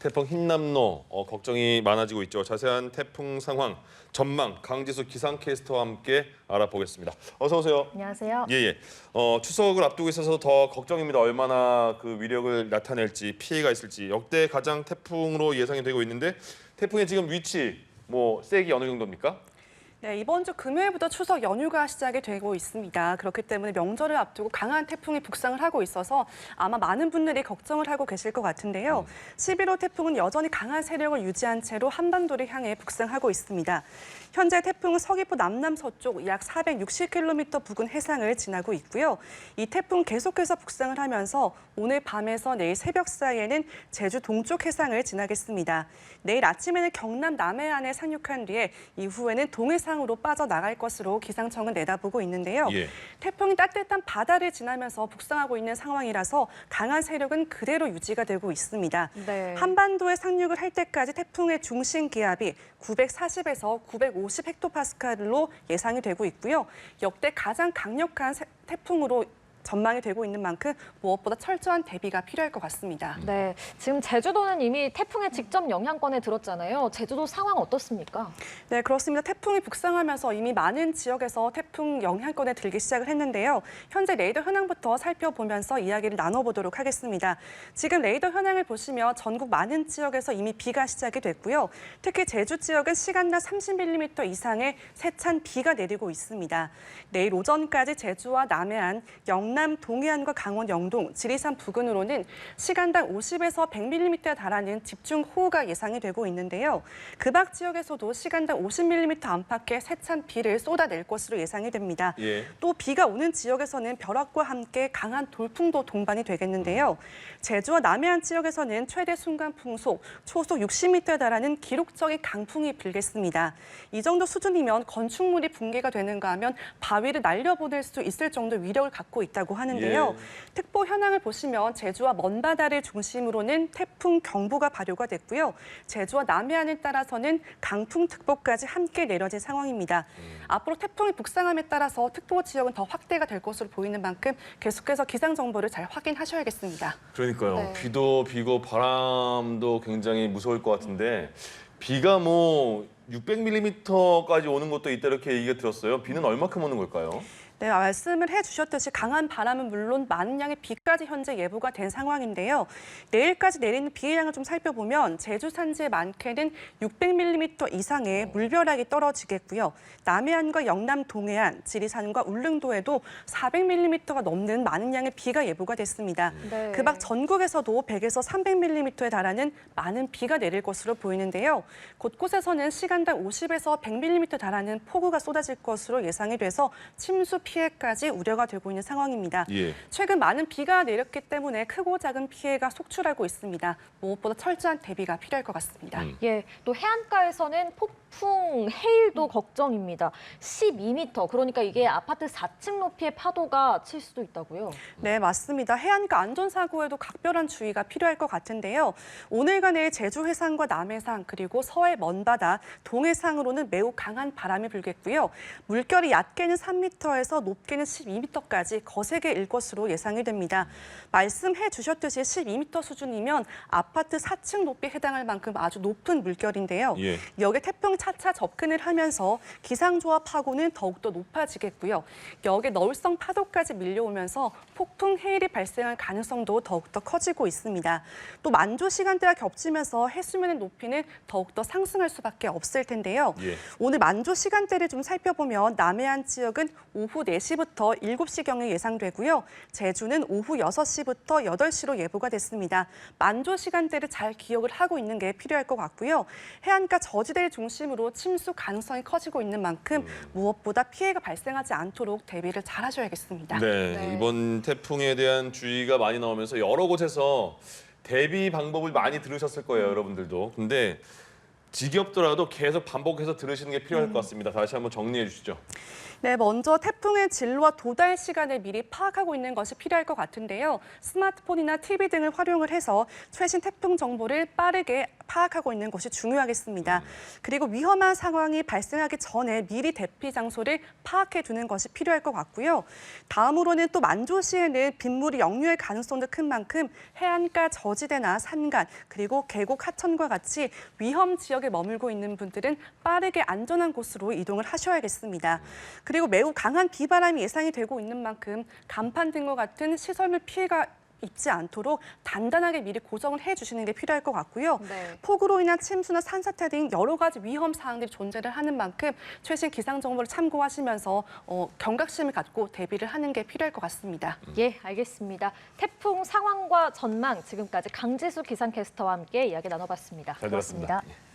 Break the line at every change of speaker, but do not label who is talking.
태풍 흰남노 걱정이 많아지고 있죠. 자세한 태풍 상황, 전망, 강지수 기상캐스터와 함께 알아보겠습니다. 어서 오세요.
안녕하세요.
예. 추석을 앞두고 있어서 더 걱정입니다. 얼마나 그 위력을 나타낼지, 피해가 있을지. 역대 가장 태풍으로 예상이 되고 있는데 태풍의 지금 위치, 세기 어느 정도입니까?
네, 이번 주 금요일부터 추석 연휴가 시작이 되고 있습니다. 그렇기 때문에 명절을 앞두고 강한 태풍이 북상을 하고 있어서 아마 많은 분들이 걱정을 하고 계실 것 같은데요. 11호 태풍은 여전히 강한 세력을 유지한 채로 한반도를 향해 북상하고 있습니다. 현재 태풍은 서귀포 남남서쪽 약 460km 부근 해상을 지나고 있고요. 이 태풍은 계속해서 북상을 하면서 오늘 밤에서 내일 새벽 사이에는 제주 동쪽 해상을 지나겠습니다. 내일 아침에는 경남 남해안에 상륙한 뒤에 이후에는 동해상으로 빠져나갈 것으로 기상청은 내다보고 있는데요. 태풍이 따뜻한 바다를 지나면서 북상하고 있는 상황이라서 강한 세력은 그대로 유지가 되고 있습니다.
네.
한반도에 상륙을 할 때까지 태풍의 중심 기압이 940에서 950헥토파스칼로 예상이 되고 있고요. 역대 가장 강력한 태풍으로 전망이 되고 있는 만큼 무엇보다 철저한 대비가 필요할 것 같습니다.
네, 지금 제주도는 이미 태풍의 직접 영향권에 들었잖아요. 제주도 상황 어떻습니까?
네, 그렇습니다. 태풍이 북상하면서 이미 많은 지역에서 태풍 영향권에 들기 시작을 했는데요. 현재 레이더 현황부터 살펴보면서 이야기를 나눠보도록 하겠습니다. 지금 레이더 현황을 보시면 전국 많은 지역에서 이미 비가 시작이 됐고요. 특히 제주 지역은 시간당 30mm 이상의 세찬 비가 내리고 있습니다. 내일 오전까지 제주와 남해안, 영남, 동해안과 강원, 영동, 지리산 부근으로는 시간당 50에서 100mm에 달하는 집중호우가 예상이 되고 있는데요. 그 밖 지역에서도 시간당 50mm 안팎의 세찬 비를 쏟아낼 것으로 예상이 됩니다. 또 비가 오는 지역에서는 벼락과 함께 강한 돌풍도 동반이 되겠는데요. 제주와 남해안 지역에서는 최대 순간 풍속, 초속 60m에 달하는 기록적인 강풍이 불겠습니다. 이 정도 수준이면 건축물이 붕괴가 되는가 하면 바위를 날려보낼 수 있을 정도 위력을 갖고 있다고 하는데요. 특보 현황을 보시면 제주와 먼바다를 중심으로는 태풍 경보가 발효가 됐고요. 제주와 남해안에 따라서는 강풍특보까지 함께 내려진 상황입니다. 앞으로 태풍이 북상함에 따라서 특보 지역은 더 확대가 될 것으로 보이는 만큼 계속해서 기상 정보를 잘 확인하셔야겠습니다.
그러니까요.
네.
비도 비고 바람도 굉장히 무서울 것 같은데 비가 600mm까지 오는 것도 있다 이렇게 얘기가 들었어요. 비는 얼마큼 오는 걸까요?
네, 말씀을 해주셨듯이 강한 바람은 물론 많은 양의 비까지 현재 예보가 된 상황인데요. 내일까지 내리는 비의 양을 좀 살펴보면 제주 산지의 많게는 600mm 이상의 물벼락이 떨어지겠고요. 남해안과 영남 동해안, 지리산과 울릉도에도 400mm가 넘는 많은 양의 비가 예보가 됐습니다.
네.
그 밖 전국에서도 100에서 300mm에 달하는 많은 비가 내릴 것으로 보이는데요. 곳곳에서는 시간당 50에서 100mm 달하는 폭우가 쏟아질 것으로 예상이 돼서 침수 피해까지 우려가 되고 있는 상황입니다. 최근 많은 비가 내렸기 때문에 크고 작은 피해가 속출하고 있습니다. 무엇보다 철저한 대비가 필요할 것 같습니다.
예, 또 해안가에서는 폭풍, 해일도 걱정입니다. 12m, 그러니까 이게 아파트 4층 높이의 파도가 칠 수도 있다고요?
네, 맞습니다. 해안가 안전사고에도 각별한 주의가 필요할 것 같은데요. 오늘과 내일 제주 해상과 남해상 그리고 서해 먼바다, 동해상으로는 매우 강한 바람이 불겠고요. 물결이 얕게는 3m에서 높게는 12m까지 거세게 일 것으로 예상이 됩니다. 말씀해 주셨듯이 12m 수준이면 아파트 4층 높이에 해당할 만큼 아주 높은 물결인데요. 여기에 태풍이 차차 접근을 하면서 기상조합하고는 더욱더 높아지겠고요. 여기에 너울성 파도까지 밀려오면서 폭풍 해일이 발생할 가능성도 더욱더 커지고 있습니다. 또 만조 시간대와 겹치면서 해수면의 높이는 더욱더 상승할 수밖에 없을 텐데요. 오늘 만조 시간대를 좀 살펴보면 남해안 지역은 오후 4시부터 7시경에 예상되고요. 제주는 오후 6시부터 8시로 예보가 됐습니다. 만조 시간대를 잘 기억을 하고 있는 게 필요할 것 같고요. 해안가 저지대를 중심으로 침수 가능성이 커지고 있는 만큼 무엇보다 피해가 발생하지 않도록 대비를 잘 하셔야겠습니다.
네, 이번 태풍에 대한 주의가 많이 나오면서 여러 곳에서 대비 방법을 많이 들으셨을 거예요, 여러분들도. 근데 지겹더라도 계속 반복해서 들으시는 게 필요할 것 같습니다. 다시 한번 정리해 주시죠.
네, 먼저 태풍의 진로와 도달 시간을 미리 파악하고 있는 것이 필요할 것 같은데요. 스마트폰이나 TV 등을 활용을 해서 최신 태풍 정보를 빠르게 파악하고 있는 것이 중요하겠습니다. 그리고 위험한 상황이 발생하기 전에 미리 대피 장소를 파악해 두는 것이 필요할 것 같고요. 다음으로는 또 만조시에는 빗물이 역류할 가능성도 큰 만큼 해안가 저지대나 산간 그리고 계곡 하천과 같이 위험 지역에 머물고 있는 분들은 빠르게 안전한 곳으로 이동을 하셔야겠습니다. 그리고 매우 강한 비바람이 예상이 되고 있는 만큼 간판 등과 같은 시설물 피해가 입지 않도록 단단하게 미리 고정을 해주시는 게 필요할 것 같고요.
네.
폭우로 인한 침수나 산사태 등 여러 가지 위험 사항들이 존재를 하는 만큼 최신 기상 정보를 참고하시면서 경각심을 갖고 대비를 하는 게 필요할 것 같습니다.
예, 알겠습니다. 태풍 상황과 전망 지금까지 강지수 기상캐스터와 함께 이야기 나눠봤습니다.
잘 들었습니다.
고맙습니다.
예.